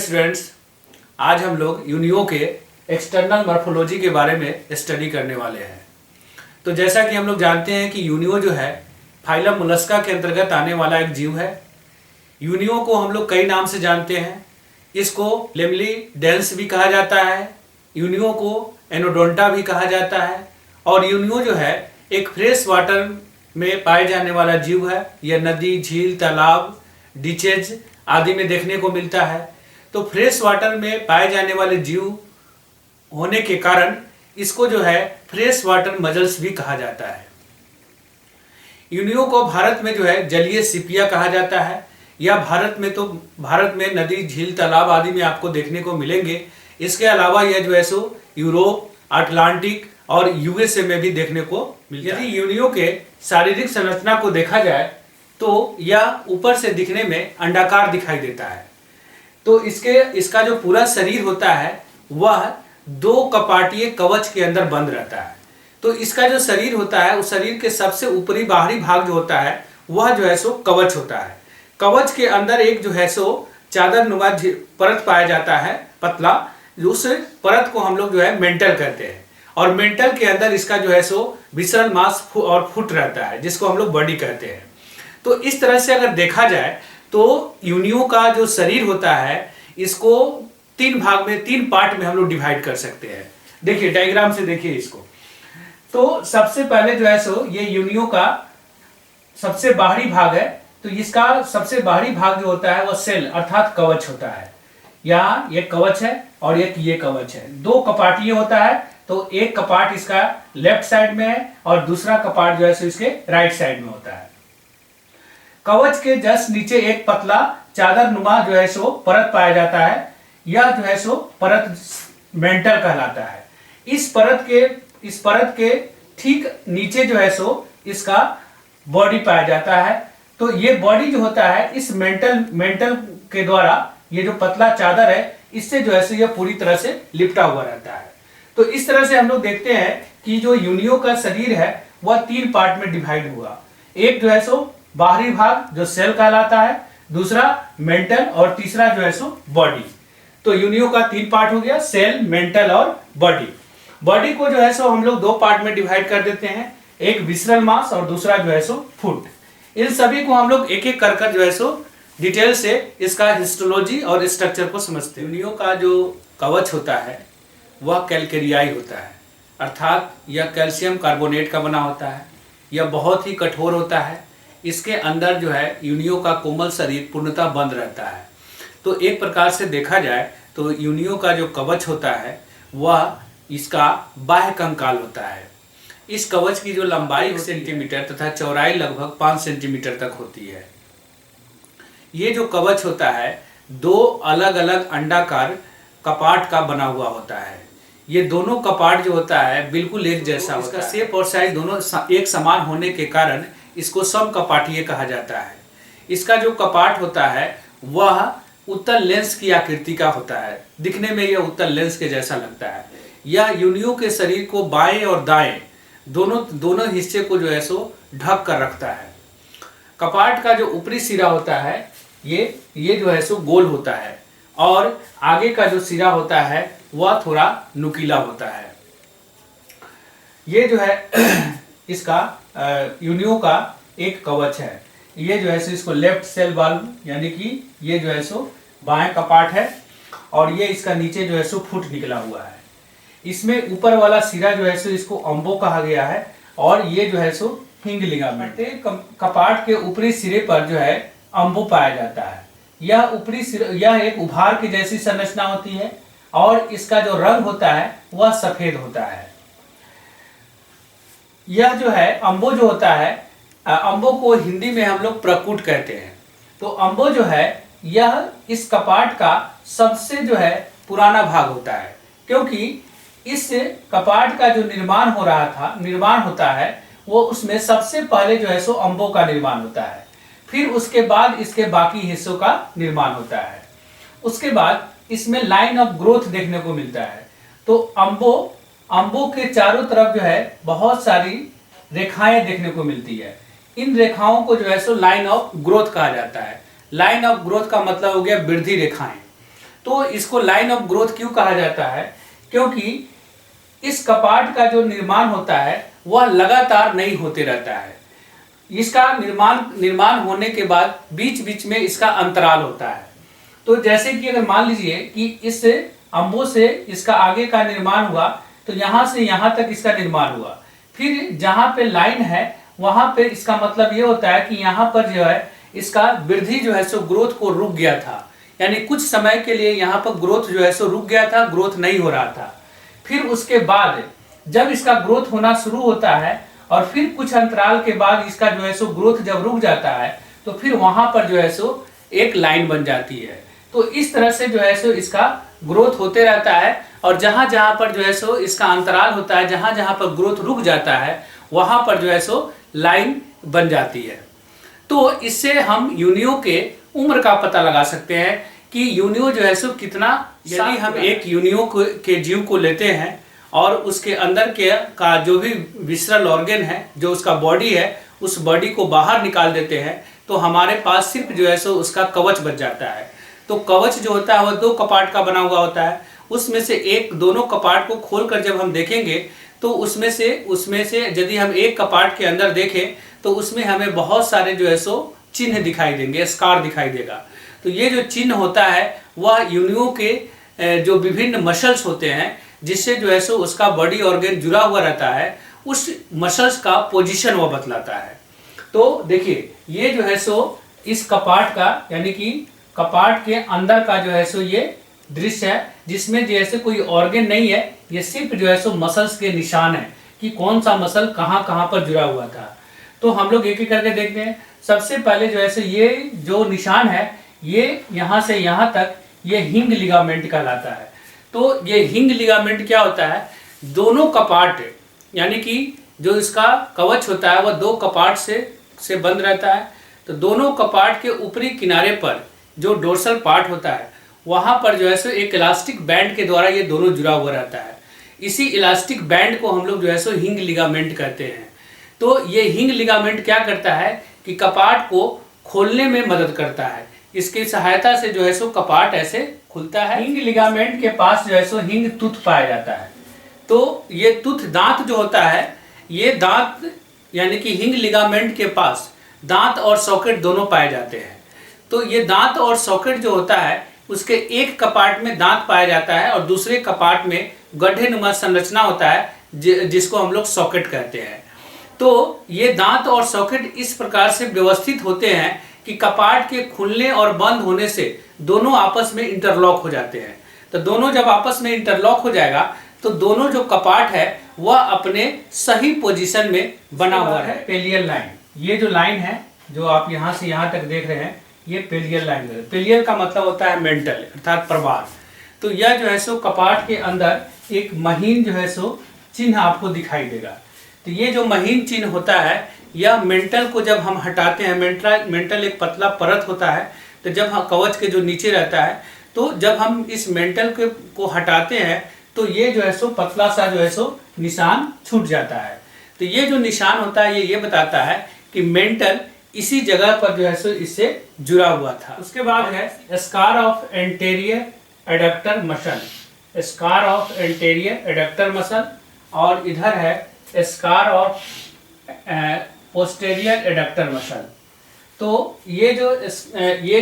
Students, आज हम लोग यूनियो के एक्सटर्नल मॉर्फोलॉजी के बारे में स्टडी करने वाले हैं। तो जैसा कि हम लोग जानते हैं कि यूनियो जो है फाइलम मोलस्का के अंतर्गत आने वाला एक जीव है। यूनियो को हम लोग कई नाम से जानते हैं। इसको लेमलिडेंस भी कहा जाता है, यूनियो को एनोडोंटा भी कहा जाता है। और यूनियो जो है एक फ्रेश वाटर में पाए जाने वाला जीव है। यह नदी, झील, तालाब, डिचेज आदि में देखने को मिलता है। तो फ्रेश वाटर में पाए जाने वाले जीव होने के कारण इसको जो है फ्रेश वाटर मजल्स भी कहा जाता है। यूनियो को भारत में जो है जलीय सिपिया कहा जाता है। या भारत में नदी, झील, तालाब आदि में आपको देखने को मिलेंगे। इसके अलावा यह जो है सो यूरोप, अटलांटिक और यूएसए में भी देखने को मिलता है। यदि यूनियो के शारीरिक संरचना को देखा जाए तो यह ऊपर से दिखने में अंडाकार दिखाई देता है। तो इसका जो पूरा शरीर होता है वह दो कपाटीय कवच के अंदर बंद रहता है। तो इसका जो शरीर होता है उस शरीर के सबसे ऊपरी बाहरी भाग जो होता है वह जो है सो कवच होता है। कवच के अंदर एक जो है सो चादर नुमा परत पाया जाता है, पतला। उस परत को हम लोग जो है मेंटल कहते हैं। और मेंटल के अंदर इसका जो है सो विसरण मांस और फुट रहता है, जिसको हम लोग बॉडी कहते हैं। तो इस तरह से अगर देखा जाए तो यूनियो का जो शरीर होता है इसको तीन पार्ट में हम लोग डिवाइड कर सकते हैं। देखिए डायग्राम से देखिए इसको। तो सबसे पहले जो है सो ये यूनियो का सबसे बाहरी भाग है। तो इसका सबसे बाहरी भाग जो होता है वह सेल अर्थात कवच होता है। यहाँ ये कवच है और एक ये कवच है। दो कपाटीय होता है। तो एक कपाट इसका लेफ्ट साइड में है और दूसरा कपाट जो है सो इसके राइट साइड में होता है। कवच के जस्ट नीचे एक पतला चादर नुमा जो है सो परत पाया जाता है। यह जो है सो परत मेंटल कहलाता है। इस परत के ठीक नीचे जो है सो इसका बॉडी पाया जाता है। तो ये बॉडी जो होता है इस मेंटल के द्वारा, ये जो पतला चादर है इससे जो है सो यह पूरी तरह से लिपटा हुआ रहता है। तो इस तरह से हम लोग देखते हैं कि जो यूनियो का शरीर है वह तीन पार्ट में डिवाइड हुआ। एक जो है सो बाहरी भाग जो सेल कहलाता है, दूसरा मेंटल और तीसरा जो है सो बॉडी। तो यूनियो का तीन पार्ट हो गया, सेल, मेंटल और बॉडी। बॉडी को जो है सो हम लोग दो पार्ट में डिवाइड कर देते हैं, एक विसरल मांस और दूसरा जो है सो फुट। इन सभी को हम लोग एक एक कर जो है सो डिटेल से इसका हिस्टोलॉजी और स्ट्रक्चर को समझते हैं। यूनियो का जो कवच होता है वह कैल्केरियाई होता है, अर्थात यह कैल्शियम कार्बोनेट का बना होता है। यह बहुत ही कठोर होता है। इसके अंदर जो है यूनियो का कोमल शरीर पूर्णतः बंद रहता है। तो एक प्रकार से देखा जाए तो यूनियो का जो कवच होता है वह इसका बाह्य कंकाल होता है। इस कवच की जो लंबाई 1 सेंटीमीटर तथा चौड़ाई लगभग 5 सेंटीमीटर तक होती है। ये जो कवच होता है दो अलग अलग अंडाकार कपाट का बना हुआ होता है। ये दोनों कपाट जो होता है बिल्कुल एक जैसा होता है। इसका शेप और साइज दोनों एक समान होने के कारण इसको समकपाटीय कहा जाता है। इसका जो कपाट होता है वह उत्तल लेंस की आकृति का होता है। दिखने में यह उत्तल लेंस के जैसा लगता है। यह यूनियो के शरीर को बाएं और दाएं दोनों हिस्से को जो है सो ढक कर रखता है। कपाट का जो ऊपरी सिरा होता है ये जो है सो गोल होता है और आगे का जो सिरा होता है वह थोड़ा नुकीला होता है। ये जो है इसका यूनियो का एक कवच है। ये जो है सो इसको लेफ्ट सेल वाल्व यानी कि ये जो है सो बाएं कपाट है और ये इसका नीचे जो है सो फुट निकला हुआ है। इसमें ऊपर वाला सिरा जो है सो इसको अम्बो कहा गया है और ये जो है सो हिंग लिगामेंट। कपाट के ऊपरी सिरे पर जो है अम्बो पाया जाता है। यह एक उभार की जैसी संरचना होती है और इसका जो रंग होता है वह सफेद होता है। यह जो है अम्बो जो होता है, अम्बो को हिंदी में हम लोग प्रकुट कहते हैं। तो अम्बो जो है यह इस कपाट का सबसे जो है पुराना भाग होता है, क्योंकि इस कपाट का जो निर्माण होता है वो उसमें सबसे पहले जो है सो अम्बो का निर्माण होता है। फिर उसके बाद इसके बाकी हिस्सों का निर्माण होता है। उसके बाद इसमें लाइन ऑफ ग्रोथ देखने को मिलता है। तो अम्बो के चारों तरफ जो है बहुत सारी रेखाएं देखने को मिलती है। इन रेखाओं को जो है सो लाइन ऑफ ग्रोथ कहा जाता है। लाइन ऑफ ग्रोथ का मतलब हो गया वृद्धि रेखाएं। तो इसको लाइन ऑफ ग्रोथ क्यों कहा जाता है? क्योंकि इस कपाट का जो निर्माण होता है वह लगातार नहीं होते रहता है। इसका निर्माण होने के बाद बीच बीच में इसका अंतराल होता है। तो जैसे कि अगर मान लीजिए कि इस अम्बों से इसका आगे का निर्माण हुआ, तो यहाँ से यहाँ तक इसका निर्माण हुआ, फिर जहाँ पे लाइन है वहाँ पे इसका मतलब ये होता है कि यहाँ पर जो है इसका वृद्धि जो है सो ग्रोथ को रुक गया था, यानी कुछ समय के लिए यहाँ पर ग्रोथ जो है सो रुक गया था, ग्रोथ नहीं हो रहा था। फिर उसके बाद जब इसका ग्रोथ होना शुरू होता है और फिर कुछ अंतराल के बाद इसका जो है सो ग्रोथ जब रुक जाता है, तो फिर वहां पर जो है सो एक लाइन बन जाती है। तो इस तरह से जो है सो इसका ग्रोथ होते रहता है, और जहां जहां पर जो है सो इसका अंतराल होता है, जहां जहां पर ग्रोथ रुक जाता है, वहां पर जो है सो लाइन बन जाती है। तो इससे हम यूनियो के उम्र का पता लगा सकते हैं कि यूनियो जो है सो कितना, यदि हम एक यूनियो के जीव को लेते हैं और उसके अंदर के का जो भी विसरल ऑर्गन है, जो उसका बॉडी है, उस बॉडी को बाहर निकाल देते हैं, तो हमारे पास सिर्फ जो है सो उसका कवच बच जाता है। तो कवच जो होता है वह 2 कपाट का बना हुआ होता है। उसमें से दोनों कपाट को खोलकर जब हम देखेंगे तो उसमें से यदि हम एक कपाट के अंदर देखें तो उसमें हमें बहुत सारे जो है सो चिन्ह दिखाई देंगे, स्कार दिखाई देगा। तो ये जो चिन्ह होता है वह यूनियो के जो विभिन्न मसल्स होते हैं, जिससे जो है सो उसका बॉडी ऑर्गन जुड़ा हुआ रहता है, उस मसल्स का पोजीशन वह बतलाता है। तो देखिए ये जो है सो इस कपाट का, यानी कि कपाट के अंदर का जो है सो ये दृश्य है, जिसमें जैसे कोई ऑर्गन नहीं है, ये सिर्फ जो है सो मसल्स के निशान है कि कौन सा मसल कहाँ कहाँ पर जुड़ा हुआ था। तो हम लोग एक एक करके देखते हैं। सबसे पहले जो है सो ये जो निशान है, ये यहाँ से यहाँ तक ये हिंग लिगामेंट कहलाता है। तो ये हिंग लिगामेंट क्या होता है? दोनों कपाट, यानी कि जो इसका कवच होता है वह 2 कपाट से बंद रहता है। तो दोनों कपाट के ऊपरी किनारे पर जो डोर्सल पार्ट होता है, वहां पर जो है सो एक इलास्टिक बैंड के द्वारा ये दोनों जुड़ा हुआ रहता है। इसी इलास्टिक बैंड को हम लोग जो है सो हिंग लिगामेंट कहते हैं। तो ये हिंग लिगामेंट क्या करता है कि कपाट को खोलने में मदद करता है। इसकी सहायता से जो है सो कपाट ऐसे खुलता है। हिंग लिगामेंट के पास जो है सो हिंग टूथ पाया जाता है। तो ये टूथ दांत जो होता है, ये दांत यानी कि हिंग लिगामेंट के पास दांत और सॉकेट दोनों पाए जाते हैं। तो ये दांत और सॉकेट जो होता है, उसके एक कपाट में दांत पाया जाता है और दूसरे कपाट में गड्ढेनुमा संरचना होता है, जिसको हम लोग सॉकेट कहते हैं। तो ये दांत और सॉकेट इस प्रकार से व्यवस्थित होते हैं कि कपाट के खुलने और बंद होने से दोनों आपस में इंटरलॉक हो जाते हैं। तो दोनों जब आपस में इंटरलॉक हो जाएगा तो दोनों जो कपाट है वह अपने सही पोजीशन में बना हुआ है। पेलियल लाइन, ये जो लाइन है जो आप यहाँ से यहाँ तक देख रहे हैं, ये पेलियल लाइन है। पेलियल का मतलब होता है मेंटल, अर्थात प्रवार। तो यह जो है सो कपाट के अंदर एक महीन जो है सो चिन्ह आपको दिखाई देगा। तो ये जो महीन चिन्ह होता है, यह मेंटल को जब हम हटाते हैं, मेंटल एक पतला परत होता है, तो जब हम कवच के जो नीचे रहता है, तो जब हम इस मेंटल को हटाते हैं तो ये जो है सो पतला सा जो है सो निशान छूट जाता है। तो ये जो निशान होता है ये बताता है कि मेंटल इसी जगह पर जो है सो इससे जुड़ा हुआ था। उसके बाद है scar of anterior adductor muscle, scar of anterior adductor muscle, और इधर है scar of posterior adductor muscle. तो ये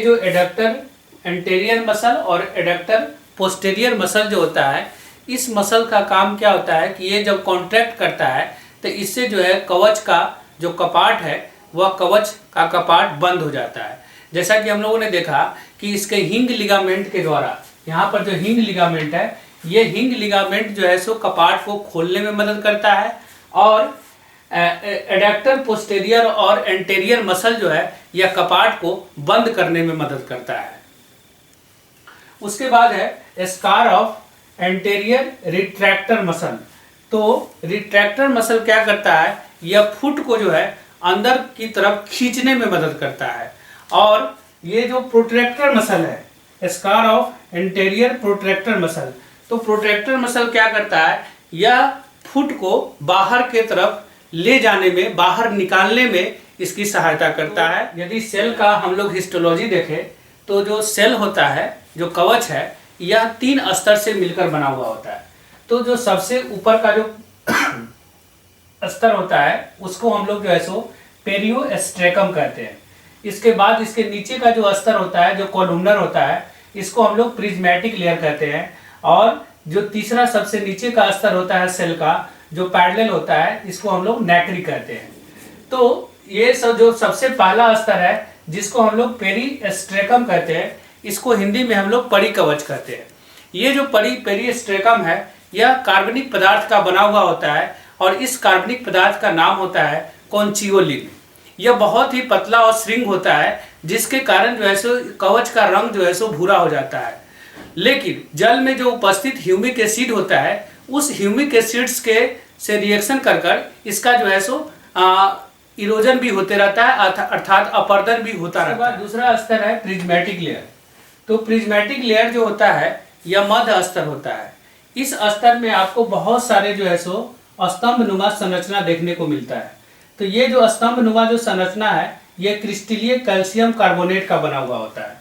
जो एडक्टर एंटेरियर मसल और एडक्टर पोस्टेरियर मसल जो होता है, इस मसल का काम क्या होता है कि ये जब कॉन्ट्रैक्ट करता है तो इससे जो है कवच का जो कपाट है वह कवच का कपाट बंद हो जाता है। जैसा कि हम लोगों ने देखा कि इसके हिंग लिगामेंट के द्वारा, यहाँ पर जो हिंग लिगामेंट है, ये हिंग लिगामेंट जो है सो कपाट को खोलने में मदद करता है, और एडक्टर पोस्टेरियर और एंटेरियर मसल जो है यह कपाट को बंद करने में मदद करता है। उसके बाद है scar of anterior retractor muscle. तो रिट्रैक्टर मसल क्या करता है, यह फुट को जो है अंदर की तरफ खींचने में मदद करता है। और ये जो प्रोट्रैक्टर मसल है, scar of anterior protractor muscle, तो प्रोट्रैक्टर मसल क्या करता है, यह फुट को बाहर के तरफ ले जाने में, बाहर निकालने में इसकी सहायता करता है। यदि सेल का हम लोग हिस्टोलॉजी देखें तो जो सेल होता है, जो कवच है, यह 3 स्तर से मिलकर बना हुआ होता है। तो जो सबसे ऊपर का जो स्तर होता है उसको हम लोग जो है सो पेरियोस्ट्रेकम कहते हैं। इसके बाद इसके नीचे का जो स्तर होता है, जो कॉलुमनर होता है, इसको हम लोग प्रिज्मेटिक लेयर कहते हैं। और जो तीसरा सबसे नीचे का स्तर होता है सेल का, जो पैरेलल होता है, इसको हम लोग नेक्री कहते हैं। तो ये सब जो सबसे पहला स्तर है जिसको हम लोग पेरिस्ट्रेकम कहते हैं, इसको हिंदी में हम लोग परिकवच कहते हैं। ये जो पेरिस्ट्रेकम है यह कार्बनिक पदार्थ का बना हुआ होता है और इस कार्बनिक पदार्थ का नाम होता है कॉन्चियोलिन। यह बहुत ही पतला और श्रिंग होता है जिसके कारण जो है सो कवच का रंग जो है सो भूरा हो जाता है। लेकिन जल में जो उपस्थित ह्यूमिक एसिड होता है उस ह्यूमिक एसिड्स के से रिएक्शन कर इसका जो है सो इरोजन भी होते रहता है, अर्थात अपरदन भी होता रहता है। दूसरा स्तर है प्रिज्मेटिक लेयर। तो प्रिज्मेटिक लेयर जो होता है यह मध्य स्तर होता है। इस स्तर में आपको बहुत सारे जो है सो स्तंभ नुमा संरचना देखने को मिलता है। तो ये जो स्तंभ नुमा जो संरचना है ये क्रिस्टलीय कैल्शियम कार्बोनेट का बना हुआ होता है।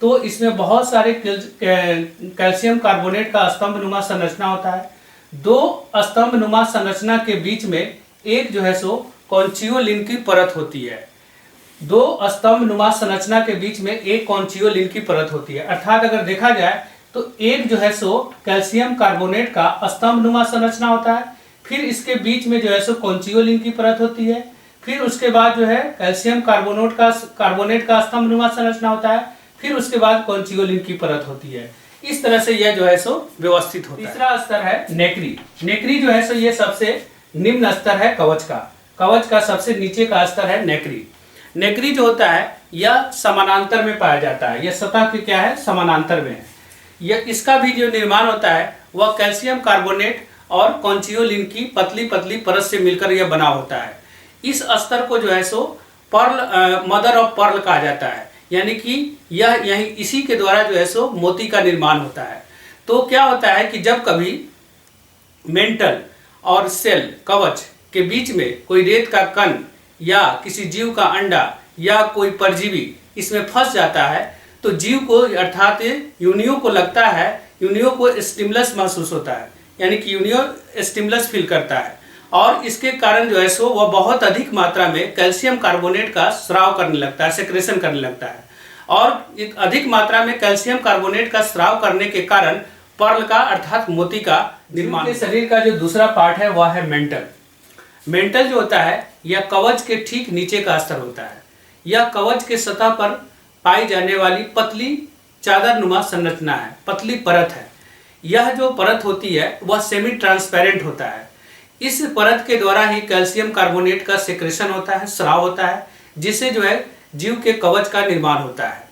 तो इसमें बहुत सारे कैल्शियम कार्बोनेट का स्तंभ नुमा संरचना होता है। 2 स्तंभ नुमा संरचना के बीच में एक जो है सो कॉन्चियोलिन की परत होती है। 2 स्तंभ नुमा संरचना के बीच में एक कॉन्चियोलिन की परत होती है। अर्थात अगर देखा जाए तो एक जो है सो कैल्शियम कार्बोनेट का स्तंभ नुमा संरचना होता है, फिर इसके बीच में जो है सो कॉन्चियोलिन की परत होती है, फिर उसके बाद जो है कैल्शियम कार्बोनेट का स्तंभ नुमा संरचना होता है, फिर उसके बाद कॉन्चियोलिन की परत होती है। इस तरह से यह जो है सो व्यवस्थित होता है। तीसरा स्तर है नेक्री। नेक्री जो है सो ये सबसे निम्न स्तर है कवच का। कवच का सबसे नीचे का स्तर है नेक्री। नेक्री जो होता है यह समानांतर में पाया जाता है। यह सतह के क्या है, समानांतर में है। यह इसका भी जो निर्माण होता है वह कैल्शियम कार्बोनेट और कॉन्चियोलिन की पतली पतली परत से मिलकर यह बना होता है। इस स्तर को जो है सो पर्ल मदर ऑफ पर्ल कहा जाता है, यानी कि यह यही इसी के द्वारा जो है सो मोती का निर्माण होता है। तो क्या होता है कि जब कभी मेंटल और सेल कवच के बीच में कोई रेत का कण या किसी जीव का अंडा या कोई परजीवी इसमें फंस जाता है तो जीव को अर्थात यूनियो को लगता है, यूनियो को स्टिमुलस महसूस होता है, यानी कि यूनियो स्टिमुलस फील करता है और इसके कारण जो है सो वह बहुत अधिक मात्रा में कैल्शियम कार्बोनेट का स्राव करने लगता है, सेक्रेशन करने लगता है। और एक अधिक मात्रा में कैल्शियम कार्बोनेट का स्राव करने के कारण पर्ल का अर्थात मोती का निर्माण। के शरीर का जो दूसरा पार्ट है वह है मेंटल। मेंटल जो होता है यह कवच के ठीक नीचे का स्तर होता है। यह कवच के सतह पर पाई जाने वाली पतली चादर नुमा संरचना है, पतली परत है। यह जो परत होती है वह सेमी ट्रांसपेरेंट होता है। इस परत के द्वारा ही कैल्शियम कार्बोनेट का सेक्रेशन होता है, स्राव होता है, जिससे जो है जीव के कवच का निर्माण होता है।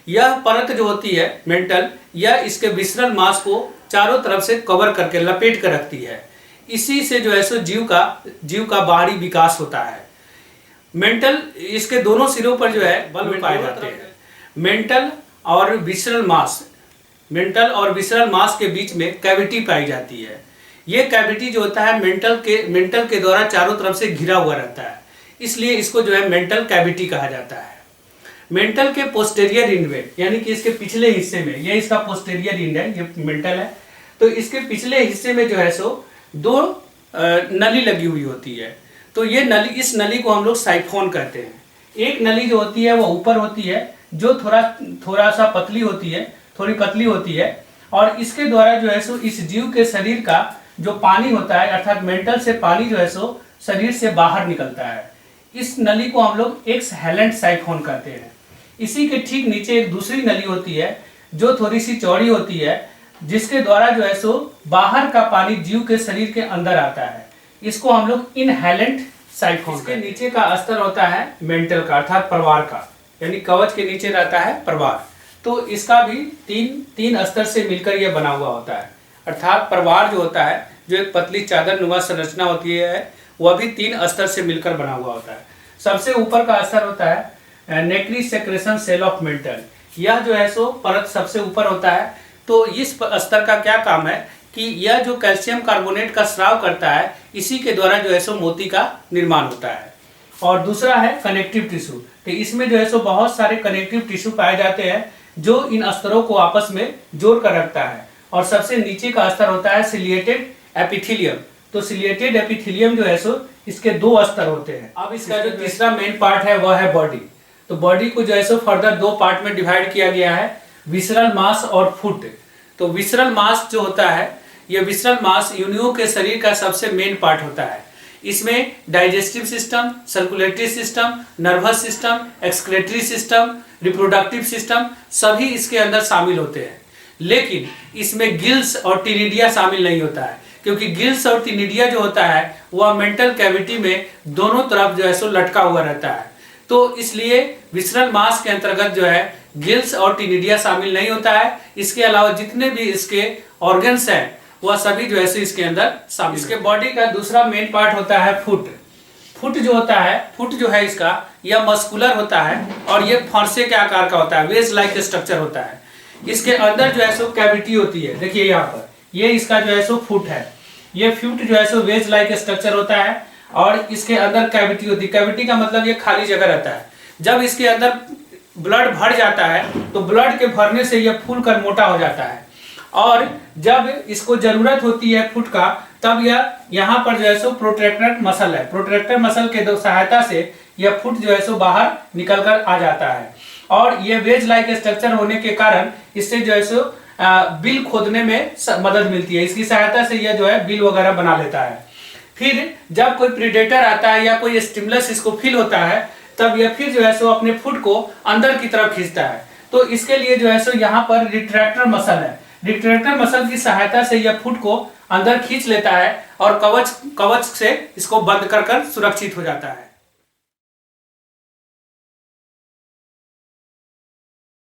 यह परत जो होती है मेंटल, यह इसके विसरल मांस को चारों तरफ से कवर करके लपेट कर रखती है। इसी से जो है सो जीव का बाहरी विकास होता है। मेंटल इसके दोनों सिरों पर जो है बल्ब पाए जाते हैं। मेंटल और विसरल मांस के बीच में कैविटी पाई जाती है। ये कैविटी जो होता है मेंटल के द्वारा चारों तरफ से घिरा हुआ रहता है, इसलिए इसको जो है मेंटल कैविटी कहा जाता है। मेंटल के पोस्टेरियर इंड में, यानी कि इसके पिछले हिस्से में, ये इसका पोस्टेरियर इंड है, ये मेंटल है, तो इसके पिछले हिस्से में जो है सो 2 नली लगी हुई होती है। तो ये नली, इस नली को हम लोग साइफोन कहते हैं। एक नली जो होती है वो ऊपर होती है, जो थोड़ा सा पतली होती है, थोड़ी पतली होती है, और इसके द्वारा जो है सो इस जीव के शरीर का जो पानी होता है अर्थात मेंटल से पानी जो है सो शरीर से बाहर निकलता है। इस नली को हम लोग एक्सहेलेंट साइफोन कहते हैं। इसी के ठीक नीचे एक दूसरी नली होती है जो थोड़ी सी चौड़ी होती है, जिसके द्वारा जो है सो बाहर का पानी जीव के शरीर के अंदर आता है। इसको हम लोग इनहेलेंट साइफोन। इसके नीचे का स्तर होता है मेंटल का अर्थात प्रवार का, यानी कवच के नीचे रहता है प्रवार। तो इसका भी तीन स्तर से मिलकर यह बना हुआ होता है। अर्थात प्रवार जो होता है, जो एक पतली चादर नुमा संरचना होती है, वह भी 3 स्तर से मिलकर बना हुआ होता है। सबसे ऊपर का स्तर होता है नेक्री सेक्रेशन सेल ऑफ मेंटल। यह जो है सो परत सबसे ऊपर होता है। तो इस स्तर का क्या काम है कि यह जो कैल्शियम कार्बोनेट का स्राव करता है, इसी के द्वारा जो है सो मोती का निर्माण होता है। और दूसरा है कनेक्टिव टिश्यू। तो इसमें जो है सो बहुत सारे कनेक्टिव टिश्यू पाए जाते हैं, जो इन स्तरों को आपस में जोड़ कर रखता है। और सबसे नीचे का स्तर होता है सिलिएटेड एपिथेलियम। तो सिलिएटेड एपिथेलियम जो है सो इसके 2 स्तर होते हैं। अब इसका जो तीसरा मेन पार्ट है वह है बॉडी। तो बॉडी को जो है सो फर्दर 2 पार्ट में डिवाइड किया गया है, विसरल मास और फुट। तो विसरल मास जो होता है, यह विसरल मास यूनियो के शरीर का सबसे मेन पार्ट होता है। इसमें digestive system, circulatory system, nervous system, excretory system, reproductive system सभी इसके अंदर शामिल होते हैं। लेकिन इसमें गिल्स और टिनिडिया शामिल नहीं होता है, क्योंकि गिल्स और टिनिडिया जो होता है वह मेंटल कैविटी में दोनों तरफ जो है सो लटका हुआ रहता है। तो इसलिए विसरल मास के अंतर्गत जो है गिल्स और टिनिडिया शामिल नहीं होता है। इसके अलावा जितने भी इसके ऑर्गन्स हैं वह सभी जो है सो इसके अंदर शामिल। इसके बॉडी का दूसरा मेन पार्ट होता है फुट। फुट जो होता है, फुट जो है इसका यह मस्कुलर होता है और ये फरसे के आकार का होता है, वेज लाइक स्ट्रक्चर होता है। इसके अंदर जो है सो कैविटी होती है, देखिए यहाँ पर ये इसका जो है सो फुट है। ये फुट जो है सो वेज लाइक स्ट्रक्चर होता है और इसके अंदर कैविटी होती है। कैविटी का मतलब ये खाली जगह रहता है। जब इसके अंदर ब्लड भर जाता है तो ब्लड के भरने से यह फूल कर मोटा हो जाता है और जब इसको जरूरत होती है फुट का तब यह यहाँ पर जो है सो प्रोट्रैक्टर मसल है। प्रोट्रैक्टर मसल के सहायता से यह फुट जो है सो बाहर निकल कर आ जाता है और ये वेज लाइक स्ट्रक्चर होने के कारण इससे जो है सो बिल खोदने में मदद मिलती है। इसकी सहायता से यह जो है बिल वगैरह बना लेता है। फिर जब कोई प्रीडेटर आता है या कोई स्टिमुलस इसको फील होता है तब यह फिर जो है सो अपने फुट को अंदर की तरफ खींचता है। तो इसके लिए जो है सो यहाँ पर रिट्रैक्टर मसल है। रिट्रैक्टर मसल की सहायता से यह फुट को अंदर खींच लेता है और कवच से इसको बंद कर सुरक्षित हो जाता है।